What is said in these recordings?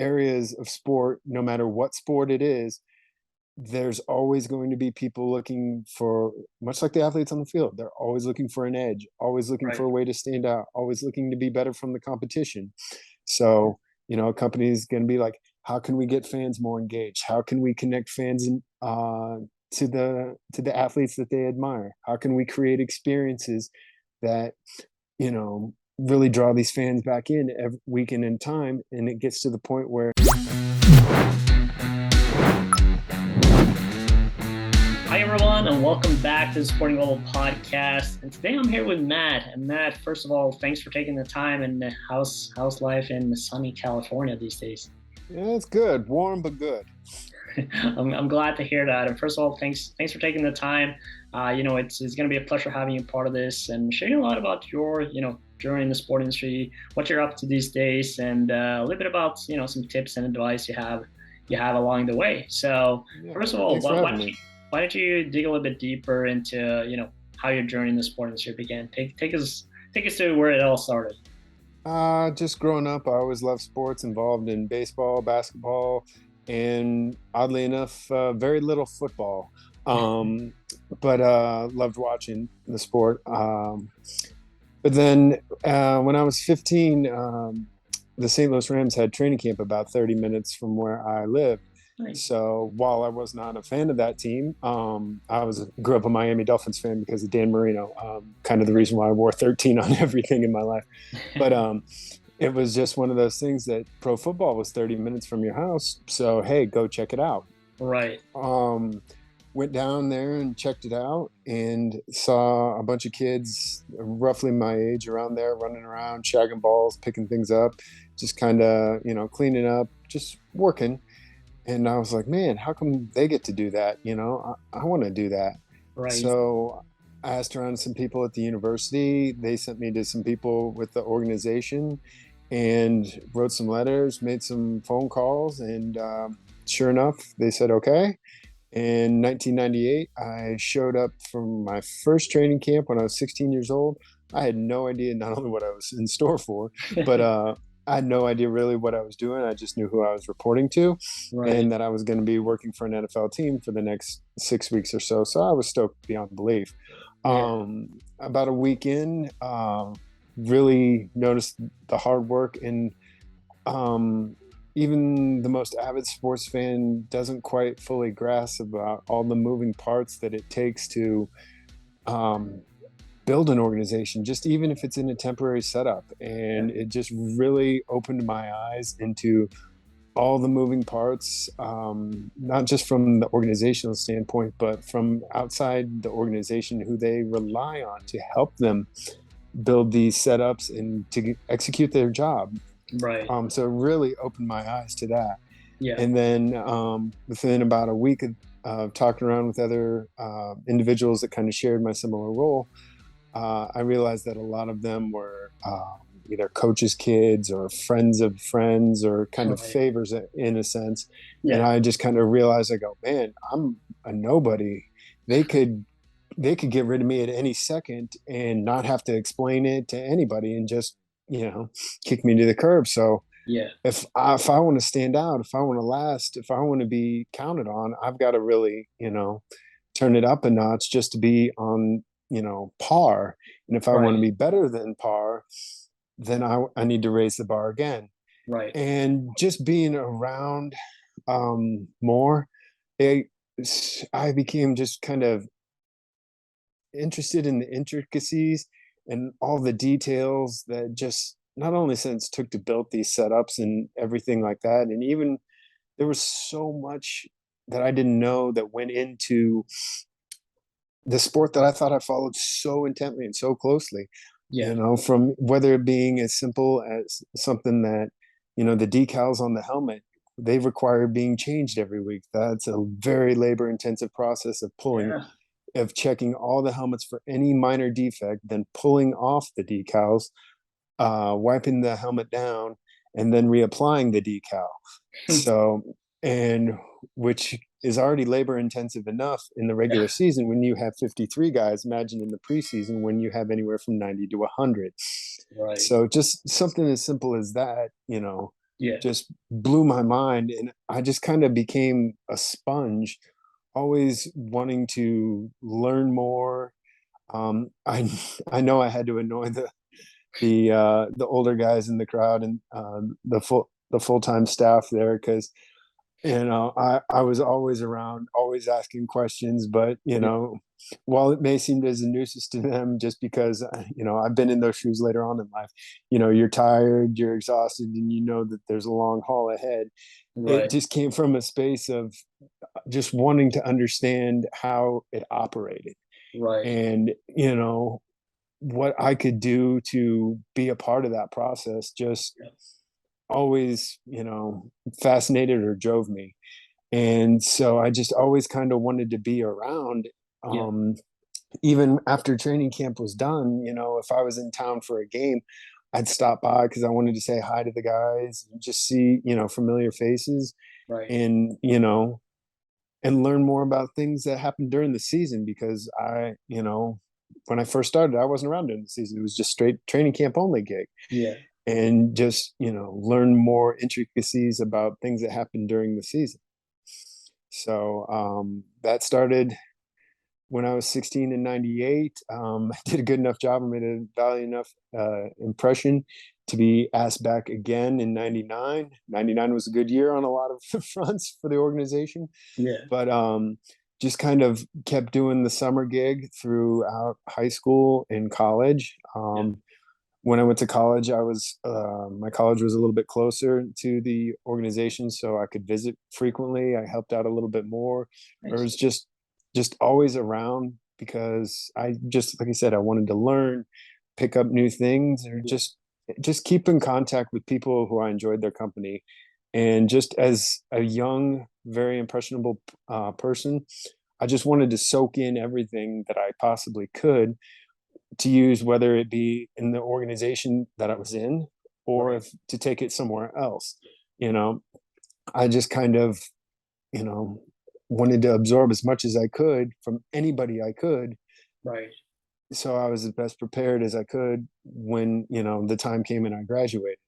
areas of sport, no matter what sport it is, there's always going to be people looking for, much like the athletes on the field, they're always looking for an edge, always looking for Right. a way to stand out, always looking to be better from the competition. Yeah. So, a company is going to be like, how can we get fans more engaged? How can we connect fans to the athletes that they admire? How can we create experiences that really draw these fans back in every weekend in time? And it gets to the point where Hi, everyone, and welcome back to the Sporting Global podcast. And today I'm here with Matt. And Matt, first of all, thanks for taking the time. And how's life in sunny California these days? yeah, it's good, warm but good. I'm glad to hear that. And first of all, thanks for taking the time. It's going to be a pleasure having you part of this and sharing a lot about your journey in the sport industry, what you're up to these days, and a little bit about some tips and advice you have along the way. So Yeah, first of all, thanks for having me. why don't you dig a little bit deeper into how your journey in the sport industry began? Take us to where it all started. Just growing up, I always loved sports, involved in baseball, basketball, and oddly enough, very little football. Um, but loved watching the sport. But then when I was 15, the St. Louis Rams had training camp about 30 minutes from where I lived. Nice. So while I was not a fan of that team, grew up a Miami Dolphins fan because of Dan Marino. Kind of the reason why I wore 13 on everything in my life. But it was just one of those things that pro football was 30 minutes from your house. So hey, go check it out. Right. Um, Went down there and checked it out and saw a bunch of kids roughly my age around there running around, shagging balls, picking things up, just kind of, cleaning up, just working. And I was like, man, how come they get to do that? I want to do that. Right. So I asked around some people at the university. They sent me to some people with the organization and wrote some letters, made some phone calls. And sure enough, they said, okay. In 1998, I showed up from my first training camp when I was 16 years old. I had no idea not only what I was in store for, but I had no idea really what I was doing. I just knew who I was reporting to Right. and that I was going to be working for an NFL team for the next 6 weeks or so. So I was stoked beyond belief. Yeah. About a week in, really noticed the hard work and um, even the most avid sports fan doesn't quite fully grasp about all the moving parts that it takes to um, build an organization, just even if it's in a temporary setup. Yeah. And it just really opened my eyes into all the moving parts, not just from the organizational standpoint, but from outside the organization, who they rely on to help them build these setups and to execute their job. Right. So it really opened my eyes to that. Yeah. And then within about a week of talking around with other individuals that kind of shared my similar role, I realized that a lot of them were either coaches' kids or friends of friends or kind of Right. favors in a sense. And Yeah. I just kind of realized, I go, man, I'm a nobody. They could they could get rid of me at any second and not have to explain it to anybody and just kick me to the curb. So Yeah. if I want to stand out, if I want to last, if I want to be counted on, I've got to really turn it up a notch just to be on par. And if I want to Right. be better than par, then I need to raise the bar again. Right. And just being around more, it, I became just kind of interested in the intricacies and all the details that just not only since took to build these setups and everything like that. And even there was so much that I didn't know that went into the sport that I thought I followed so intently and so closely, Yeah. from whether it being as simple as something that, the decals on the helmet, they require being changed every week. That's a very labor intensive process Yeah. of checking all the helmets for any minor defect, then pulling off the decals, wiping the helmet down, and then reapplying the decal. So, and which is already labor intensive enough in the Yeah. regular season when you have 53 guys. Imagine in the preseason when you have anywhere from 90 to 100. Right. So, just something as simple as that, Yeah. just blew my mind. And I just kind of became a sponge, always wanting to learn more. I I know I had to annoy the older guys in the crowd and the full-time staff there because I was always around, always asking questions, but Yeah. while it may seem as a nuisance to them, just because I've been in those shoes later on in life. You're tired, you're exhausted, and you know that there's a long haul ahead. It Right. just came from a space of just wanting to understand how it operated Right. and what I could do to be a part of that process. Just Yeah. always fascinated or drove me, and so I just always kind of wanted to be around. Yeah. um Even after training camp was done, if I was in town for a game, I'd stop by because I wanted to say hi to the guys and just see familiar faces, Right. and and learn more about things that happened during the season, because when I first started, I wasn't around during the season. It was just straight training camp only gig, Yeah. and just learn more intricacies about things that happened during the season. So that started when I was 16 in 98. I did a good enough job. I made a valiant enough impression to be asked back again in 99. 99 was a good year on a lot of fronts for the organization, Yeah. but just kind of kept doing the summer gig throughout high school and college. Yeah. When I went to college, my college was a little bit closer to the organization, so I could visit frequently. I helped out a little bit more, or it Nice. was just always around because I just like I said, I wanted to learn, pick up new things, or Yeah. just keep in contact with people who I enjoyed their company. And just as a young, very impressionable person, I just wanted to soak in everything that I possibly could to use, whether it be in the organization that I was in or Right. if to take it somewhere else. You know, I just kind of, you know, wanted to absorb as much as I could from anybody I could. Right. So I was as best prepared as I could when, the time came and I graduated.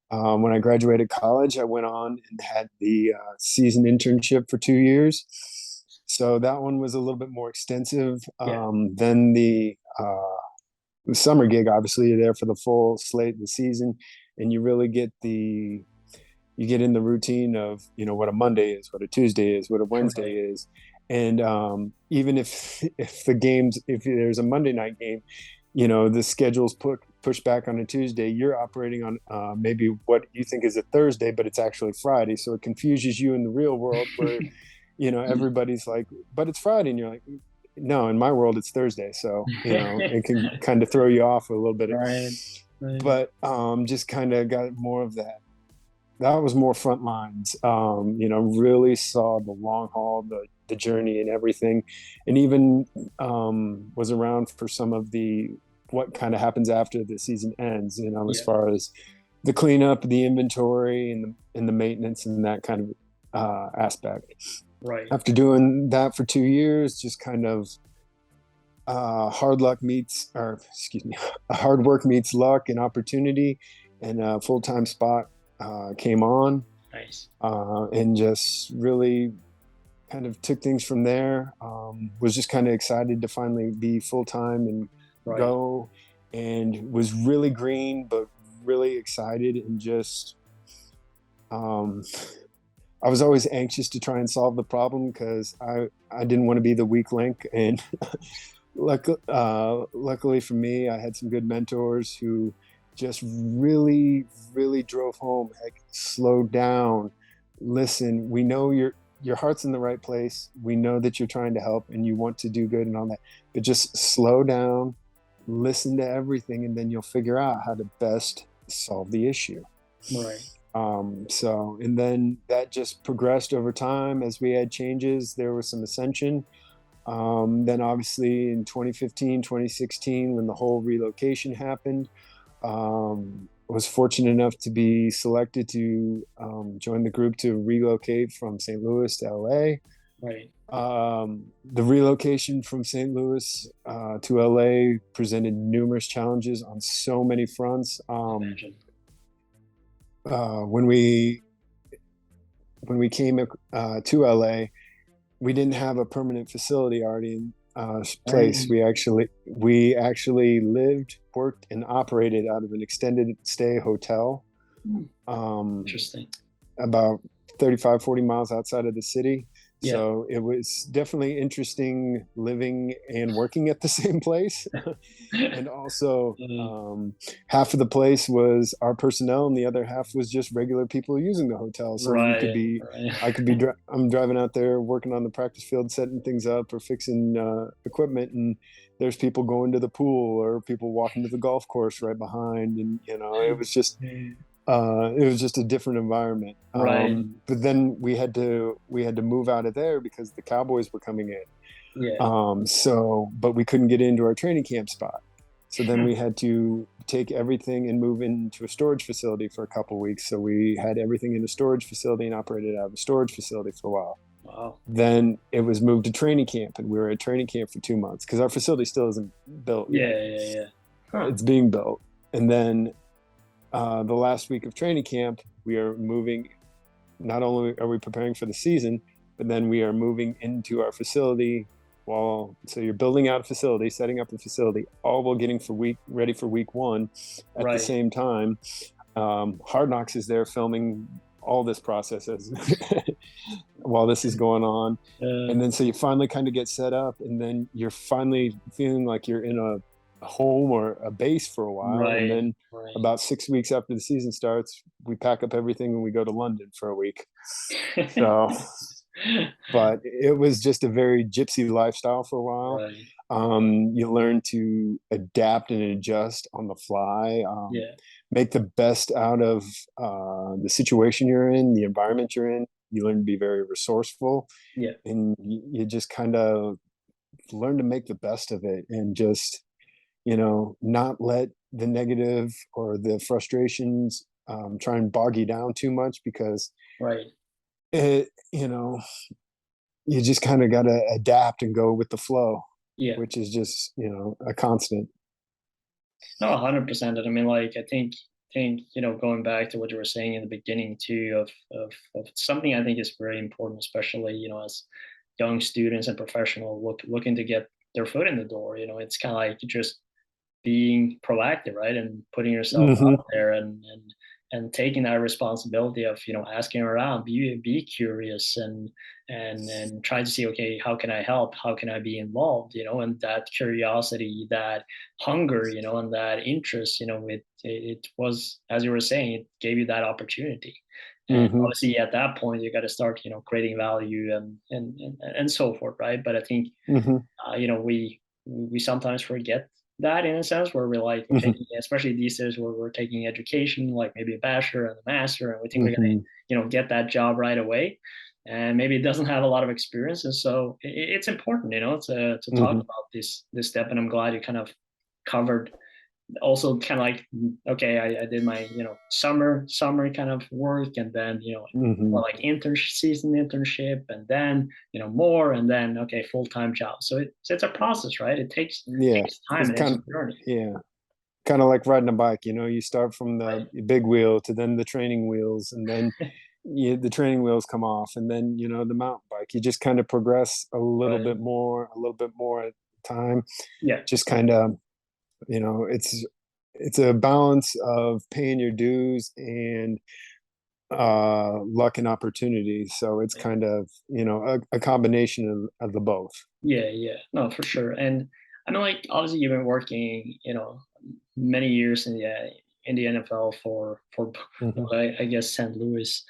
When I graduated college, I went on and had the season internship for 2 years. So that one was a little bit more extensive Yeah. than the summer gig. Obviously, you're there for the full slate of the season, and you get in the routine of what a Monday is, what a Tuesday is, what a Wednesday Right. is. And even if there's a Monday night game, the schedule's pushed back on a Tuesday, you're operating on maybe what you think is a Thursday, but it's actually Friday. So it confuses you in the real world where everybody's like, but it's Friday, and you're like, no, in my world it's Thursday. So it can kind of throw you off a little bit. Right. Right. But just kind of got more of that. That was more front lines. Really saw the long haul, the journey, and everything, and even was around for some of the what kind of happens after the season ends. As Yeah. far as the cleanup, the inventory, and the maintenance, and that kind of aspect. Right. After doing that for 2 years, just kind of hard luck meets, or excuse me, hard work meets luck and opportunity, and a full-time spot came on, Nice. and just really kind of took things from there. Was just kind of excited to finally be full-time and Right. go, and was really green, but really excited, and just um, I was always anxious to try and solve the problem because I didn't want to be the weak link. And luckily for me, I had some good mentors who just really, really drove home. Like, slow down, listen. We know your heart's in the right place. We know that you're trying to help and you want to do good and all that, but just slow down, listen to everything, and then you'll figure out how to best solve the issue. Right. And then that just progressed over time as we had changes. There was some ascension. Then obviously in 2015, 2016, when the whole relocation happened, I was fortunate enough to be selected to join the group to relocate from St. Louis to LA. Right. The relocation from St. Louis to LA presented numerous challenges on so many fronts. Imagine. when we came to LA, we didn't have a permanent facility already in place. Right. We actually lived, worked, and operated out of an extended stay hotel, Hmm. um, Interesting. about 35-40 miles outside of the city. Yeah. So it was definitely interesting living and working at the same place. And also, half of the place was our personnel, and the other half was just regular people using the hotel. So you could Right. be, Right. I'm driving out there working on the practice field, setting things up or fixing equipment, and there's people going to the pool or people walking to the golf course right behind, and Mm. it was just a different environment. Right. But then we had to move out of there because the Cowboys were coming in. Yeah. But we couldn't get into our training camp spot. So then we had to take everything and move into a storage facility for a couple of weeks. So we had everything in a storage facility and operated out of a storage facility for a while. Wow. Then it was moved to training camp, and we were at training camp for 2 months because our facility still isn't built Yeah. yet. Yeah. Yeah. Huh. It's being built. And then the last week of training camp, we are moving. Not only are we preparing for the season, but then we are moving into our facility. So you're building out a facility, setting up a facility, all while getting ready for week one. At the Right. same time, Hard Knocks is there filming all this process while this is going on. Uh, And then so you finally kind of get set up, and then you're finally feeling like you're in a home or a base for a while. And right. then Right. about 6 weeks after the season starts, we pack up everything and we go to London for a week. So, but it was just a very gypsy lifestyle for a while. Right. You learn to adapt and adjust on the fly, Yeah. make the best out of the situation you're in, the environment you're in. You learn to be very resourceful, Yeah. and you just kind of learn to make the best of it, and just not let the negative or the frustrations try and bog you down too much, because Right. it you just kind of got to adapt and go with the flow, Yeah. which is just a constant. No, 100%. And I mean, like, I think, going back to what you were saying in the beginning too, of something I think is very important, especially, as young students and professionals looking to get their foot in the door. It's kind of like just being proactive, right? And putting yourself Hmm. out there, and taking that responsibility of, asking around, be curious, and try to see, okay, how can I help? How can I be involved? And that curiosity, that hunger, and that interest, it was, as you were saying, it gave you that opportunity. And Hmm. obviously at that point you got to start, creating value, and so forth, right? But I think Hmm. we sometimes forget that, in a sense, where we're like, we're Hmm. taking, especially these days, where we're taking education, like maybe a bachelor and a master, and we think we're gonna, Hmm. get that job right away, and maybe it doesn't have a lot of experience. And so it's important, to talk Hmm. about this step. And I'm glad you kind of covered also, kind of like, okay, I did my, summer kind of work, and then, more Hmm. like internship, and then, more, and then, okay, full-time job. So it's a process, right? It takes Yeah, takes time, it's and it's kind a of journey. yeah, kind of like riding a bike. You start from the Right. big wheel to then the training wheels, and then the training wheels come off, and then the mountain bike. You just kind of progress Right. a little bit more at a time. Yeah. Just kind of, it's a balance of paying your dues and luck and opportunity. So it's Right. kind of a combination of the both. Yeah. Yeah. No, for sure. And I mean, like, obviously you've been working, many years in the NFL for Hmm. I guess St. Louis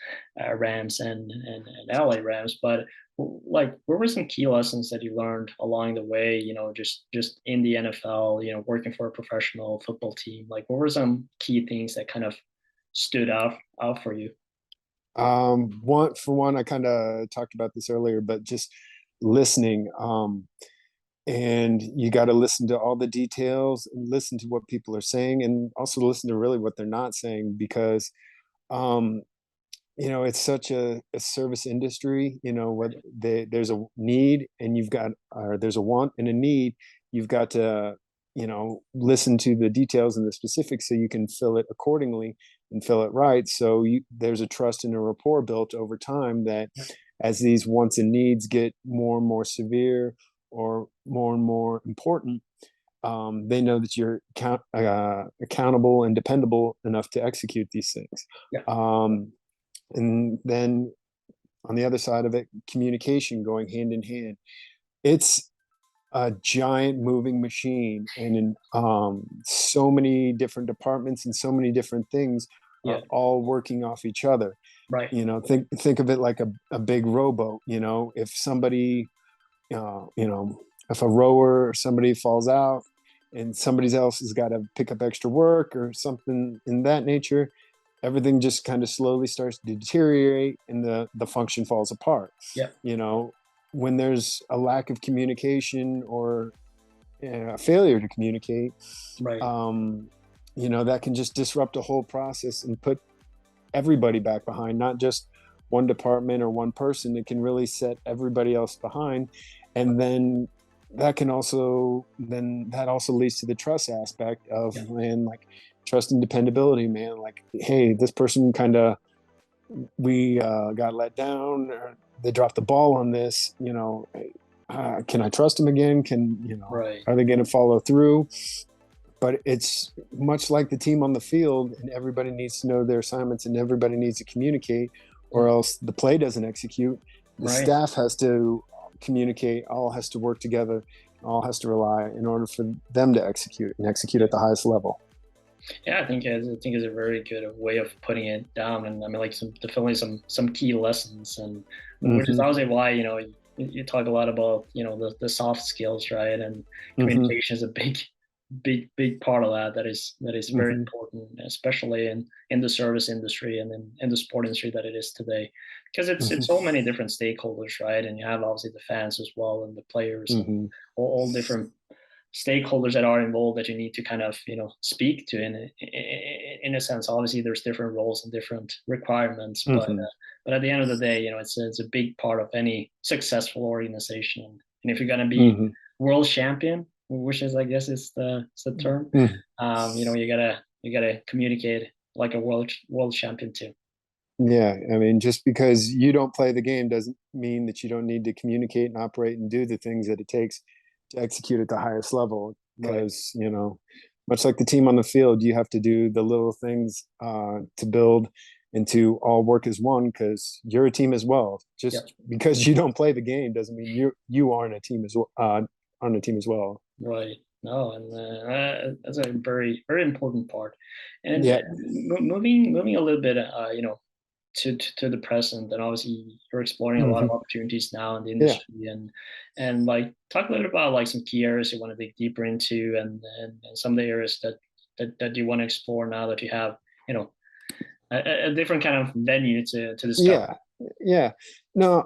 Rams and LA Rams. But like, what were some key lessons that you learned along the way? Just in the NFL, working for a professional football team. Like, what were some key things that kind of stood out for you? One, I kind of talked about this earlier, but just listening. And you got to listen to all the details and listen to what people are saying, and also listen to really what they're not saying, because um, it's such a service industry. What there's a need and you've got, or there's a want and a need. You've got to listen to the details and the specifics so you can fill it accordingly and fill it right. So there's a trust and a rapport built over time that as these wants and needs get more and more severe or more and more important, they know that you're accountable and dependable enough to execute these things. Yeah. And then on the other side of it, communication going hand in hand. It's a giant moving machine, and in so many different departments and so many different things Yeah. are all working off each other. Right. Think of it like a big rowboat. If somebody, if a rower or somebody falls out and somebody else has got to pick up extra work or something in that nature, everything just kind of slowly starts to deteriorate and the function falls apart. Yeah. You know, when there's a lack of communication or a failure to communicate, Right. that can just disrupt the whole process and put everybody back behind, not just one department or one person. It can really set everybody else behind. And then that also leads to the trust aspect of, Yeah. man, like trust and dependability, man. Like, hey, this person kind of, we got let down, or they dropped the ball on this, can I trust them again? Right. Are they going to follow through? But it's much like the team on the field, and everybody needs to know their assignments and everybody needs to communicate, or Yeah. else the play doesn't execute. The Right. staff has to communicate, all has to work together, all has to rely in order for them to execute and execute at the highest level. Yeah, I think it's a very good way of putting it down, and I mean, like definitely some key lessons, and which is Mm-hmm. obviously why you talk a lot about the soft skills, right? And Mm-hmm. communication is a big part of that. That is very Mm-hmm. important, especially in the service industry and in the sport industry that it is today, because it's so many different stakeholders, right? And you have obviously the fans as well and the players and Mm-hmm. all different stakeholders that are involved that you need to kind of speak to in a sense. Obviously there's different roles and different requirements, but Mm-hmm. but at the end of the day, it's a big part of any successful organization. And if you're going to be Mm-hmm. world champion, which is, I guess, is the term, Mm-hmm. you gotta communicate like a world champion too. Yeah, I mean, just because you don't play the game doesn't mean that you don't need to communicate and operate and do the things that it takes to execute at the highest level. Right. Because, much like the team on the field, you have to do the little things to build and to all work as one, because you're a team as well. Yeah. Just because you don't play the game doesn't mean you aren't a team as well. Aren't a team as well. Right. No, and that's a very very important part. And Yeah. moving a little bit, to the present, and obviously you're exploring a lot of Hmm. opportunities now in the Yeah. industry, and like talk a little about like some key areas you want to dig deeper into, and some of the areas that you want to explore now that you have you know a different kind of venue to discover. Yeah, yeah. No,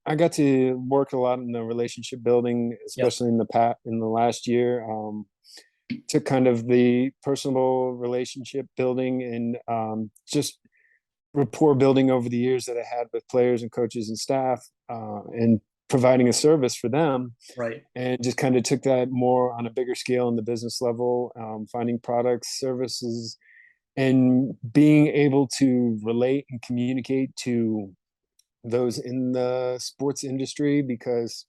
I got to work a lot in the relationship building, Yep. especially in the last year. To kind of the personal relationship building and just rapport building over the years that I had with players and coaches and staff, and providing a service for them, Right. and just kind of took that more on a bigger scale in the business level, finding products, services, and being able to relate and communicate to those in the sports industry. Because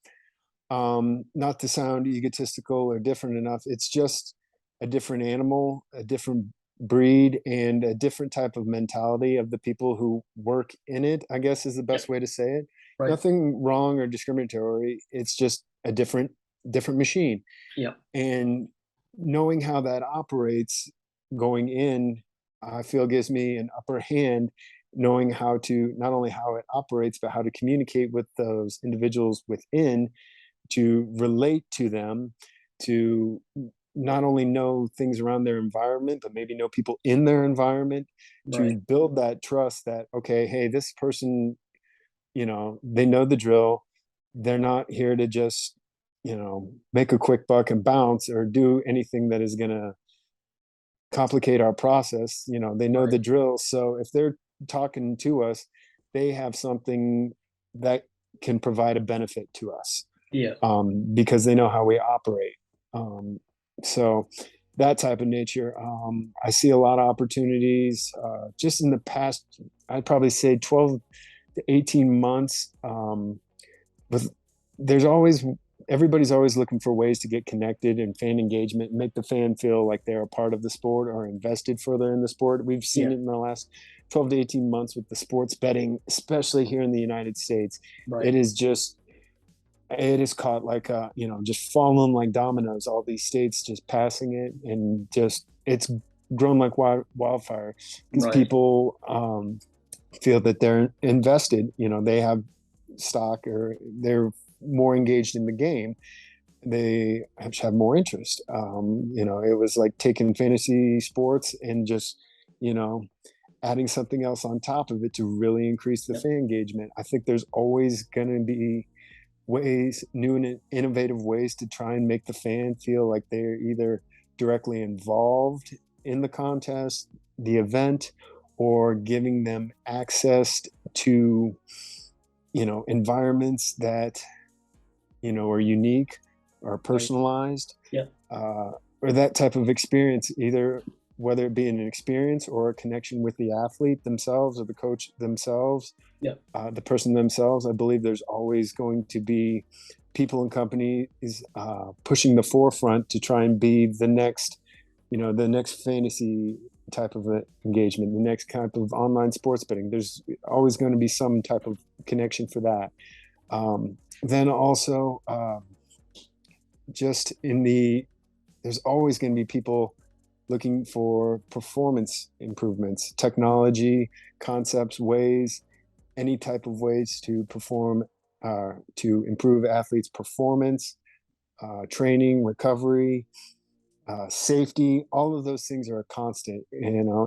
not to sound egotistical or different enough, it's just a different animal, a different breed, and a different type of mentality of the people who work in it, I guess is the best Yep. way to say it. Right. Nothing wrong or discriminatory, it's just a different machine. Yep. And knowing how that operates going in, I feel gives me an upper hand, knowing how to not only how it operates, but how to communicate with those individuals within, to relate to them, to not only know things around their environment, but maybe know people in their environment, to Right. build that trust that, okay, hey, this person, they know the drill. They're not here to just, make a quick buck and bounce or do anything that is going to complicate our process. They know Right. the drill. So if they're talking to us, they have something that can provide a benefit to us, Yeah. because they know how we operate. Um, So that type of nature, I see a lot of opportunities just in the past. I'd probably say 12 to 18 months. With there's always everybody's always looking for ways to get connected and fan engagement, and make the fan feel like they're a part of the sport or invested further in the sport. We've seen Yeah. it in the last 12 to 18 months with the sports betting, especially here in the United States. It Right. is just it is caught like just falling like dominoes, all these states just passing it, and just it's grown like wildfire because Right. people feel that they're invested, they have stock, or they're more engaged in the game, they have more interest. It was like taking fantasy sports and just you know adding something else on top of it to really increase the Yeah. fan engagement. I think there's always going to be ways, new and innovative ways to try and make the fan feel like they're either directly involved in the contest, the event, or giving them access to, environments that, are unique or Right. personalized, Yeah. uh, or that type of experience, either whether it be an experience or a connection with the athlete themselves or the coach themselves, Yeah. the person themselves. I believe there's always going to be people and companies pushing the forefront to try and be the next fantasy type of engagement, the next type of online sports betting. There's always going to be some type of connection for that. Then also, just in the there's always going to be people looking for performance improvements, technology, concepts, ways, any type of ways to perform, to improve athletes' performance, training, recovery, safety. All of those things are a constant.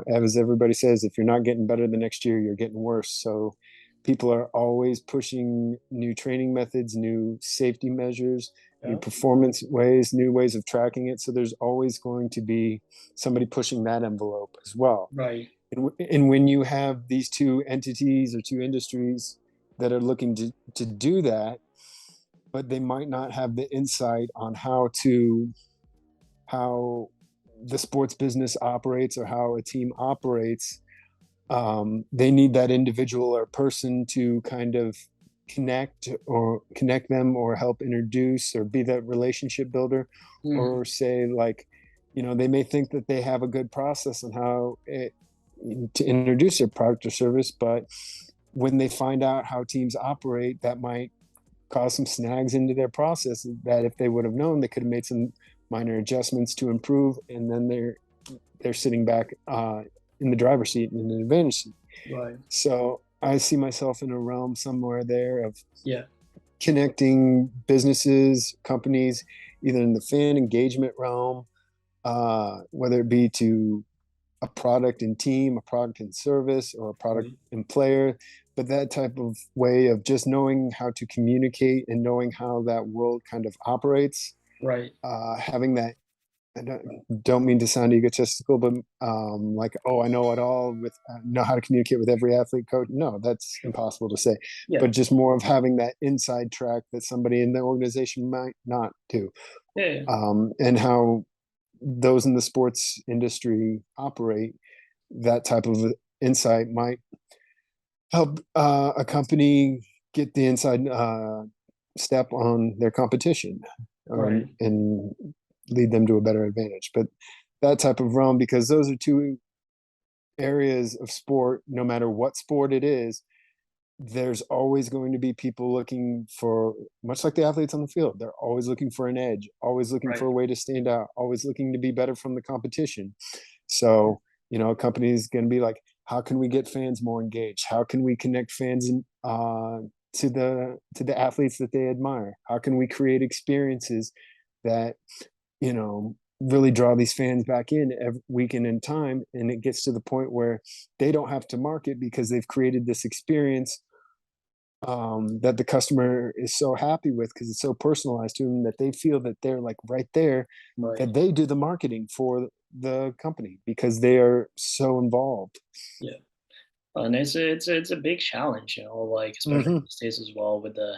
As everybody says, if you're not getting better the next year, you're getting worse. So people are always pushing new training methods, new safety measures, new Yeah. performance ways, new ways of tracking it. So there's always going to be somebody pushing that envelope as well. Right. And when you have these two entities or two industries that are looking to do that, but they might not have the insight on how the sports business operates or how a team operates, they need that individual or person to kind of connect them or help introduce or be that relationship builder, Mhm. or say like, they may think that they have a good process on to introduce their product or service, but when they find out how teams operate, that might cause some snags into their process that if they would have known, they could have made some minor adjustments to improve, and then they're sitting back in the driver's seat in an advantage seat. Right. So I see myself in a realm somewhere there of Yeah. connecting businesses, companies, either in the fan engagement realm, whether it be to a product and team, a product and service, or a product Right. and player, but that type of way of just knowing how to communicate and knowing how that world kind of operates, Right. having that. I don't mean to sound egotistical, but like, oh, I know it all with know how to communicate with every athlete coach. No, that's Sure. impossible to say. Yeah. But just more of having that inside track that somebody in the organization might not do, Yeah. Yeah. and how those in the sports industry operate. That type of insight might help a company get the inside step on their competition, Right. and lead them to a better advantage. But that type of realm, because those are two areas of sport, no matter what sport it is, there's always going to be people looking for, much like the athletes on the field, they're always looking for an edge, always looking for Right. a way to stand out, always looking to be better from the competition. So, a company is going to be like, how can we get fans more engaged? How can we connect fans to the athletes that they admire? How can we create experiences that really draw these fans back in every weekend in time? And it gets to the point where they don't have to market because they've created this experience, that the customer is so happy with because it's so personalized to them that they feel that they're like right there, Right. that they do the marketing for the company because they are so involved. Yeah. And it's a big challenge, like especially Hmm. these days as well with the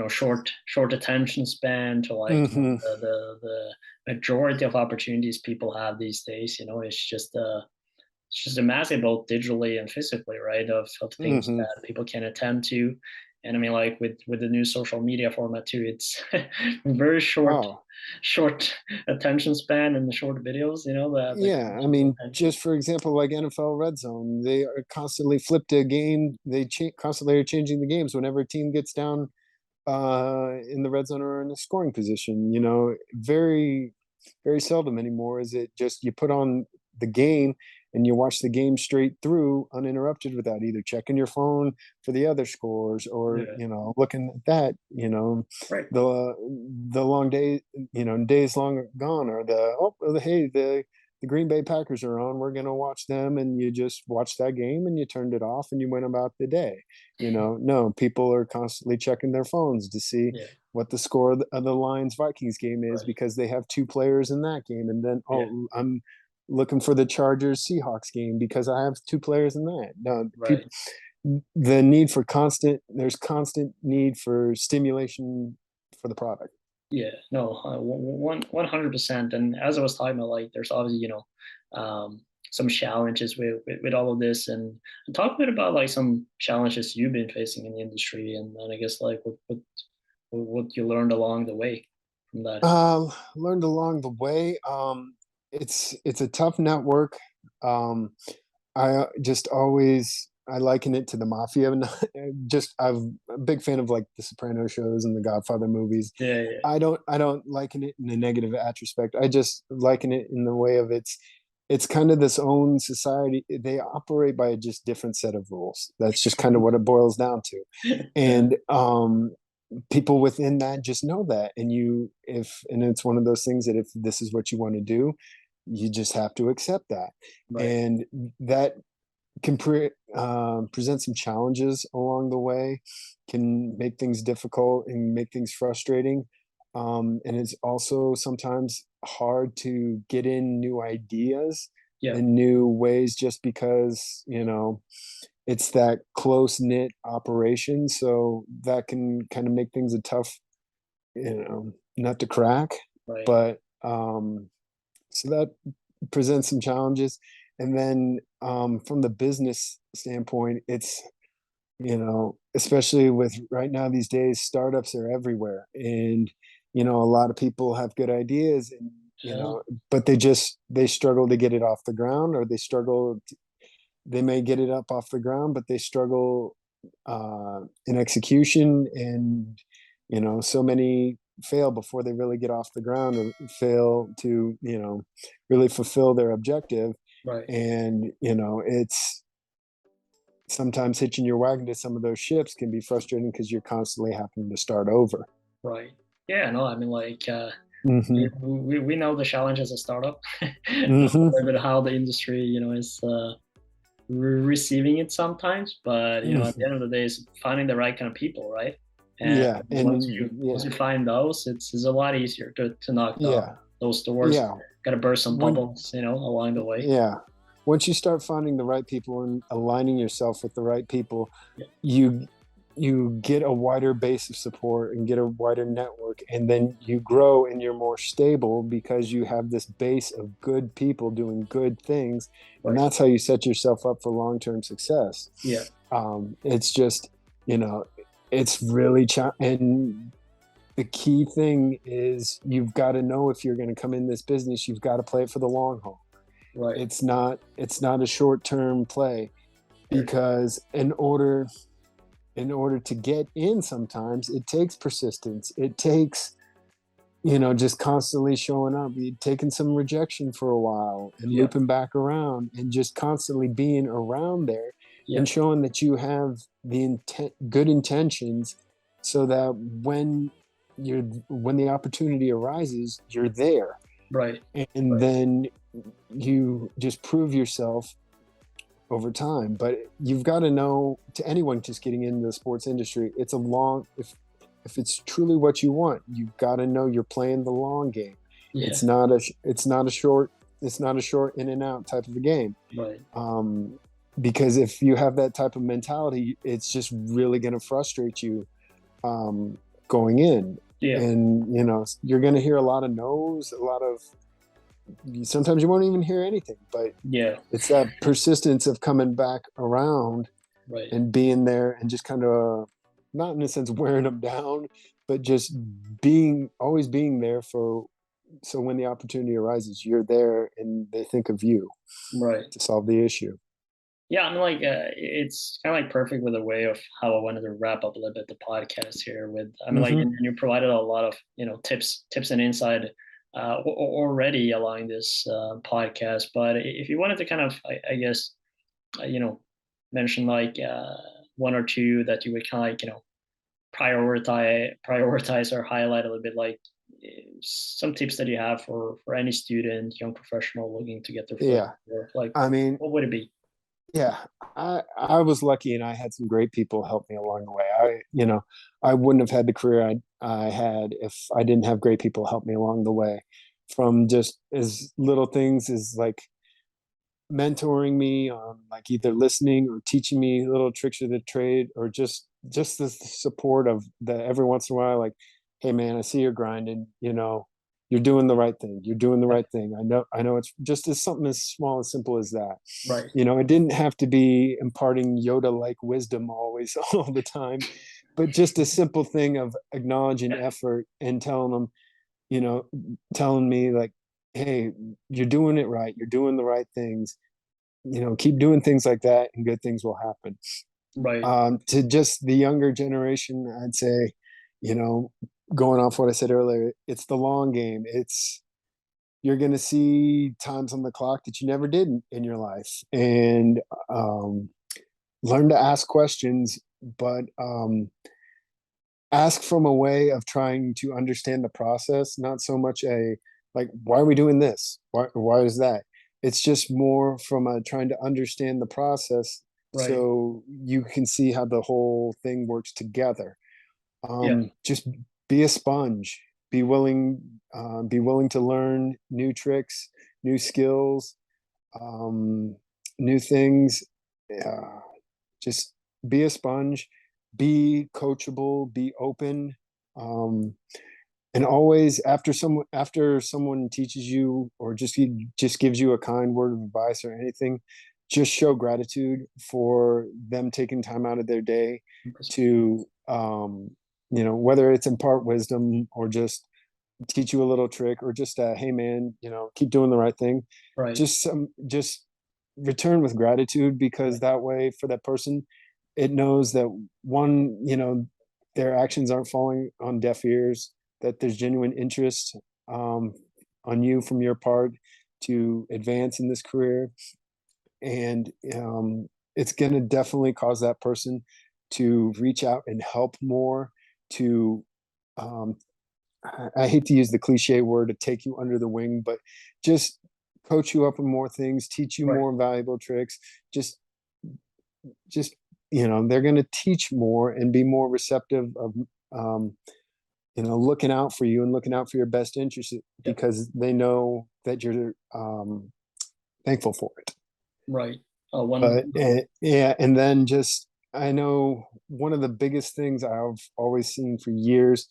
short attention span to like Hmm. the majority of opportunities people have these days. It's just a massive both digitally and physically, right? Of things Hmm. that people can attend to. And I mean, like with the new social media format too, it's very Oh, short attention span and the short videos, that yeah. I capture the mean, attention. just for example, like NFL Red Zone, they are constantly flipped a game. They constantly are changing the games whenever a team gets down in the red zone or in a scoring position. Very, very seldom anymore is it just you put on the game and you watch the game straight through uninterrupted without either checking your phone for the other scores or Yeah, looking at that. right. The long day, days long gone, or hey, the Green Bay Packers are on. We're gonna watch them, and you just watch that game and you turned it off and you went about the day. No, people are constantly checking their phones to see Yeah, what the score of the Lions Vikings game is right. because they have two players in that game, and then Yeah, I'm looking for the Chargers Seahawks game because I have two players in that. No, people, right. the need for there's constant need for stimulation for the product. Yeah, no, 100%. And as I was talking about, like, there's obviously, some challenges with all of this, and talk a bit about like some challenges you've been facing in the industry, and I guess like what you learned along the way from that. Learned along the way. It's a tough network. Um, I liken it to the mafia. I'm a big fan of like the Soprano shows and the Godfather movies. Yeah, yeah, I don't liken it in a negative aspect. I just liken it in the way of it's kind of this own society. They operate by a just different set of rules. That's just kind of what it boils down to. yeah, And people within that just know that. And it's one of those things that if this is what you want to do, you just have to accept that. right. And that can present some challenges along the way, can make things difficult and make things frustrating. And it's also sometimes hard to get in new ideas Yeah, and new ways just because, it's that close knit operation. So that can kind of make things a tough, nut to crack. right. But so that presents some challenges. And then from the business standpoint, it's, especially with right now these days, startups are everywhere. And, a lot of people have good ideas and, Hell, but they struggle to get it off the ground, or they may get it up off the ground, but they struggle in execution. And, so many fail before they really get off the ground or fail to, really fulfill their objective. right, And, it's sometimes hitching your wagon to some of those ships can be frustrating because you're constantly having to start over. right. Yeah, no, I mean, like, Hmm. we know the challenge as a startup, a Hmm. little bit how the industry, is receiving it sometimes, but at the Hmm. end of the day, it's finding the right kind of people, right? And Yeah. once you find those, it's a lot easier to knock down Yeah. those doors. Yeah. Got to burst some When bubbles, along the way. Yeah. Once you start finding the right people and aligning yourself with the right people, Yeah, you you get a wider base of support and get a wider network, and then you grow and you're more stable because you have this base of good people doing good things, and right. that's how you set yourself up for long-term success. Yeah, It's just, you know, it's really and the key thing is you've got to know if you're going to come in this business, you've got to play it for the long haul. right. It's not a short-term play, Very true. because in order to get in, sometimes it takes persistence. It takes, just constantly showing up, taking some rejection for a while and Yeah, looping back around and just constantly being around there yeah, and showing that you have good intentions, so that when the opportunity arises, you're there. right, And right. then you just prove yourself over time. But you've got to know, to anyone just getting into the sports industry, it's a long if it's truly what you want, you've got to know you're playing the long game. Yeah, It's not a short in and out type of a game. right. um, because if you have that type of mentality, it's just really going to frustrate you, um, going in. Yeah. And, you're going to hear a lot of no's, sometimes you won't even hear anything, but Yeah. it's that persistence of coming back around Right. and being there and just kind of, not in a sense wearing them down, but just always being there so when the opportunity arises, you're there and they think of you Right. to solve the issue. Yeah, I mean, like, it's kind of like perfect with a way of how I wanted to wrap up a little bit the podcast here. With, I mean, like, Hmm. and you provided a lot of tips and insight already along this podcast. But if you wanted to kind of, I guess, you know, mention like one or two that you would kind of like prioritize or highlight a little bit, like some tips that you have for any student, young professional looking to get their foot in Yeah. the door, like I mean, what would it be? yeah, I was lucky and I had some great people help me along the way. I wouldn't have had the career I had if I didn't have great people help me along the way, from just as little things as like mentoring me on like either listening or teaching me little tricks of the trade, or just the support of the every once in a while, like, hey man, I see you're grinding, you're doing the right thing, you're doing the Yeah, right thing. I know it's just as something as small as simple as that. right. It didn't have to be imparting Yoda like wisdom always all the time, but just a simple thing of acknowledging Yeah, effort and you know telling me like, hey, you're doing it right, you're doing the right things, keep doing things like that and good things will happen. right. To just the younger generation, I'd say, you know going off what I said earlier, it's the long game. You're going to see times on the clock that you never did in your life, and um, learn to ask questions, but ask from a way of trying to understand the process, not so much a like, why are we doing this? Why is that? It's just more from a trying to understand the process Right. so you can see how the whole thing works together. Yeah. Just be a sponge. Be willing to learn new tricks, new skills, um, new things. Uh, just be a sponge, be coachable, be open, um, and always after someone teaches you or just gives you a kind word of advice or anything, just show gratitude for them taking time out of their day 100%. to whether it's impart wisdom or just teach you a little trick, or just hey man, keep doing the right thing. Right. Just return with gratitude, because Right. that way for that person, it knows that one, their actions aren't falling on deaf ears, that there's genuine interest um, on you from your part to advance in this career. And it's going to definitely cause that person to reach out and help more, to um, I hate to use the cliche word to take you under the wing, but just coach you up in more things, teach you Right. more valuable tricks. Just, just they're going to teach more and be more receptive of, um, looking out for you and looking out for your best interest, Yep. because they know that you're thankful for it. Right. Oh, one. But yeah, and then just I know one of the biggest things I've always seen for years,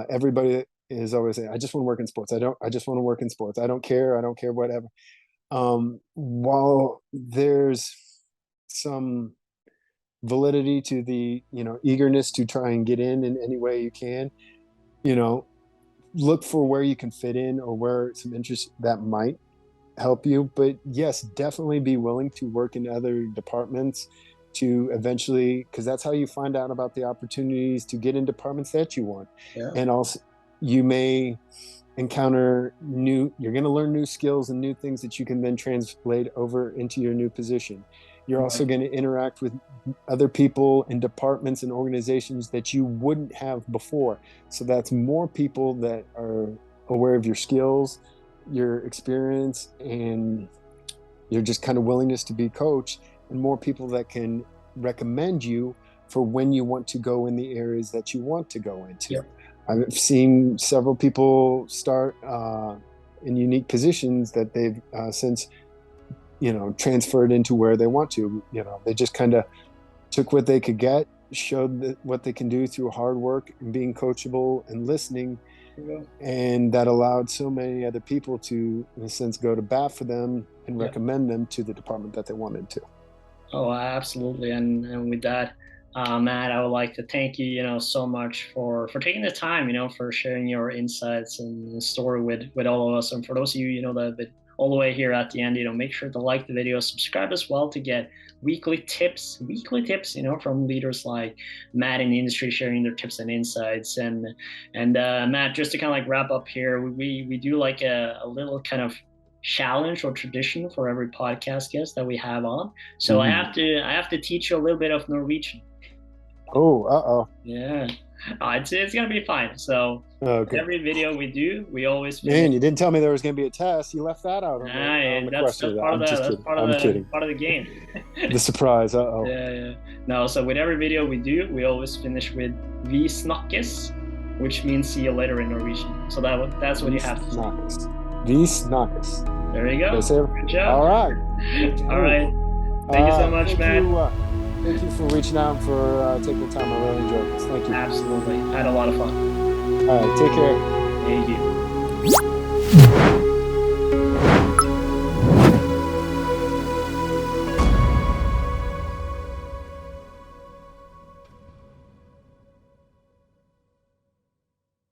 everybody is always saying, I just want to work in sports. I just want to work in sports. I don't care, whatever. While there's some validity to the, eagerness to try and get in any way you can, you know, look for where you can fit in or where some interest that might help you. But yes, definitely be willing to work in other departments to eventually, because that's how you find out about the opportunities to get in departments that you want. Yeah. And also, you may you're going to learn new skills and new things that you can then translate over into your new position. You're also Right. going to interact with other people in departments and organizations that you wouldn't have before. So that's more people that are aware of your skills, your experience, and your just kind of willingness to be coached, and more people that can recommend you for when you want to go in the areas that you want to go into. Yep. I've seen several people start in unique positions that they've since transferred into where they want to. They just kind of took what they could get showed what they can do through hard work and being coachable and listening, Yeah. and that allowed so many other people to, in a sense, go to bat for them and Yeah. recommend them to the department that they wanted to. Oh, absolutely. And with that, Matt, I would like to thank you, so much for taking the time, for sharing your insights and story with all of us. And for those of you, that have been all the way here at the end, make sure to like the video, subscribe as well to get weekly tips, from leaders like Matt in the industry sharing their tips and insights. And Matt, just to kind of like wrap up here, we do like a little kind of challenge or tradition for every podcast guest that we have on. So Mm-hmm. I have to teach you a little bit of Norwegian. Oh, uh-oh. Yeah, it's gonna be fine. So Okay. every video we do, we always finish. Man, you didn't tell me there was going to be a test. You left that out on the question. That's part of I'm the just kidding. I'm kidding. part of the game. The surprise. Uh-oh. Yeah, yeah. No, so with every video we do, we always finish with "Vi snakkes," which means "see you later" in Norwegian. So that's what you have to say. Snakkes. Vi snakkes. There you go. Good job. All right. All right. Thank you so much, man. Thank you for reaching out and for taking the time. I really enjoyed this. Thank you. Absolutely. I had a lot of fun. All right. Take care. Thank you.